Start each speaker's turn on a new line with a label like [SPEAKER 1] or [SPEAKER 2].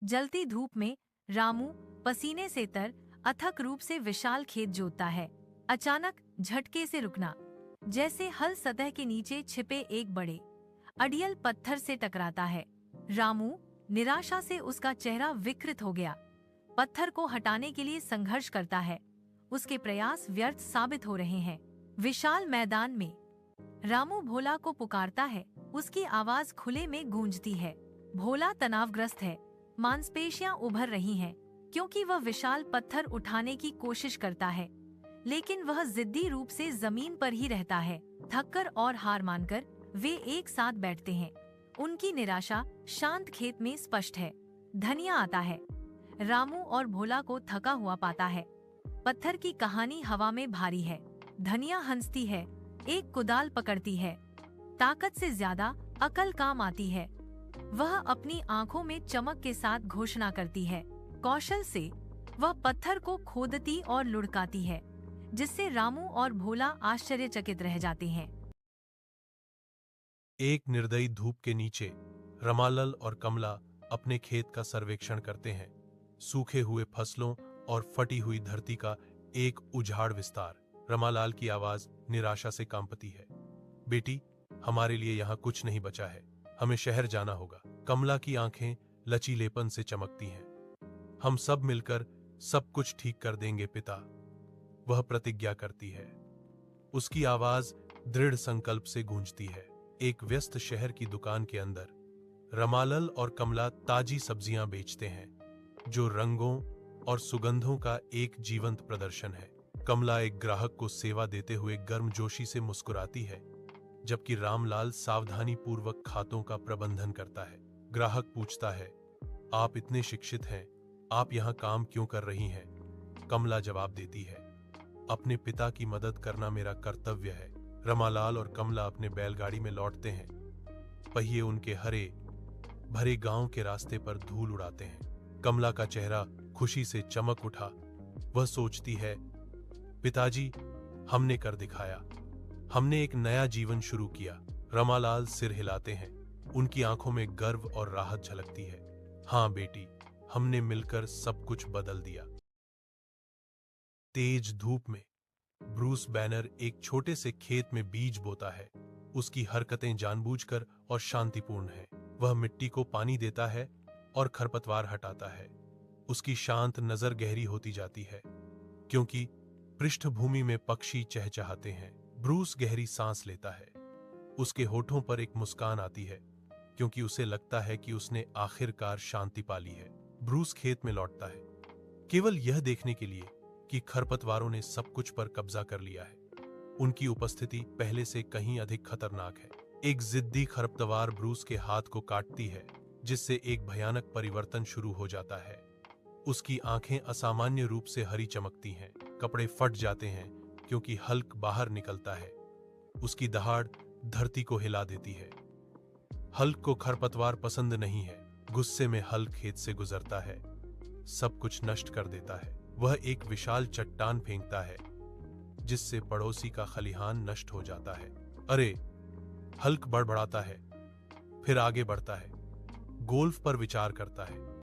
[SPEAKER 1] जलती धूप में रामू पसीने से तर अथक रूप से विशाल खेत जोतता है। अचानक झटके से रुकना, जैसे हल सतह के नीचे छिपे एक बड़े अड़ियल पत्थर से टकराता है। रामू निराशा से उसका चेहरा विकृत हो गया। पत्थर को हटाने के लिए संघर्ष करता है। उसके प्रयास व्यर्थ साबित हो रहे हैं। विशाल मैदान में रामू भोला को पुकारता है। उसकी आवाज खुले में गूंजती है। भोला तनावग्रस्त है, मांसपेशियां उभर रही हैं, क्योंकि वह विशाल पत्थर उठाने की कोशिश करता है, लेकिन वह जिद्दी रूप से जमीन पर ही रहता है। थककर और हार मानकर वे एक साथ बैठते हैं। उनकी निराशा शांत खेत में स्पष्ट है। धनिया आता है। रामू और भोला को थका हुआ पाता है। पत्थर की कहानी हवा में भारी है। धनिया हंसती है, एक कुदाल पकड़ती है। ताकत से ज्यादा अकल काम आती है। वह अपनी आंखों में चमक के साथ घोषणा करती है। कौशल से वह पत्थर को खोदती और लुढ़काती है, जिससे रामू और भोला आश्चर्यचकित रह जाते हैं।
[SPEAKER 2] एक निर्दयी धूप के नीचे रमालल और कमला अपने खेत का सर्वेक्षण करते हैं। सूखे हुए फसलों और फटी हुई धरती का एक उजाड़ विस्तार। रमालाल की आवाज निराशा से कांपती है। बेटी, हमारे लिए यहाँ कुछ नहीं बचा है, हमें शहर जाना होगा। कमला की आंखें लचीलेपन से चमकती हैं। हम सब मिलकर सब कुछ ठीक कर देंगे पिता, वह प्रतिज्ञा करती है। उसकी आवाज दृढ़ संकल्प से गूंजती है। एक व्यस्त शहर की दुकान के अंदर रमालल और कमला ताजी सब्जियां बेचते हैं, जो रंगों और सुगंधों का एक जीवंत प्रदर्शन है। कमला एक ग्राहक को सेवा देते हुए गर्मजोशी से मुस्कुराती है, जबकि रामलाल सावधानी पूर्वक खातों का प्रबंधन करता है। ग्राहक पूछता है, आप इतने शिक्षित हैं, आप यहाँ काम क्यों कर रही हैं? कमला जवाब देती है, अपने पिता की मदद करना मेरा कर्तव्य है। रमालाल और कमला अपने बैलगाड़ी में लौटते हैं। पहिए उनके हरे भरे गांव के रास्ते पर धूल उड़ाते हैं। कमला का चेहरा खुशी से चमक उठा। वह सोचती है, पिताजी, हमने कर दिखाया, हमने एक नया जीवन शुरू किया। रमालाल सिर हिलाते हैं। उनकी आंखों में गर्व और राहत झलकती है। हाँ बेटी, हमने मिलकर सब कुछ बदल दिया। तेज धूप में ब्रूस बैनर एक छोटे से खेत में बीज बोता है। उसकी हरकतें जानबूझकर और शांतिपूर्ण हैं। वह मिट्टी को पानी देता है और खरपतवार हटाता है। उसकी शांत नजर गहरी होती जाती है, क्योंकि पृष्ठभूमि में पक्षी चहचहाते हैं। ब्रूस गहरी सांस लेता है। उसके होठों पर एक मुस्कान आती है, क्योंकि उसे लगता है कि उसने आखिरकार शांति पा ली है। ब्रूस खेत में लौटता है, केवल यह देखने के लिए कि खरपतवारों ने सब कुछ पर कब्जा कर लिया है। उनकी उपस्थिति पहले से कहीं अधिक खतरनाक है। एक जिद्दी खरपतवार ब्रूस के हाथ को काटती है, जिससे एक भयानक परिवर्तन शुरू हो जाता है। उसकी आंखें असामान्य रूप से हरी चमकती हैं। कपड़े फट जाते हैं, क्योंकि हल्क बाहर निकलता है। उसकी दहाड़ धरती को हिला देती है। हल्क को खरपतवार पसंद नहीं है। गुस्से में हल्क खेत से गुजरता है, सब कुछ नष्ट कर देता है। वह एक विशाल चट्टान फेंकता है, जिससे पड़ोसी का खलिहान नष्ट हो जाता है। अरे! हल्क बड़बड़ाता है, फिर आगे बढ़ता है। गोल्फ पर विचार करता है।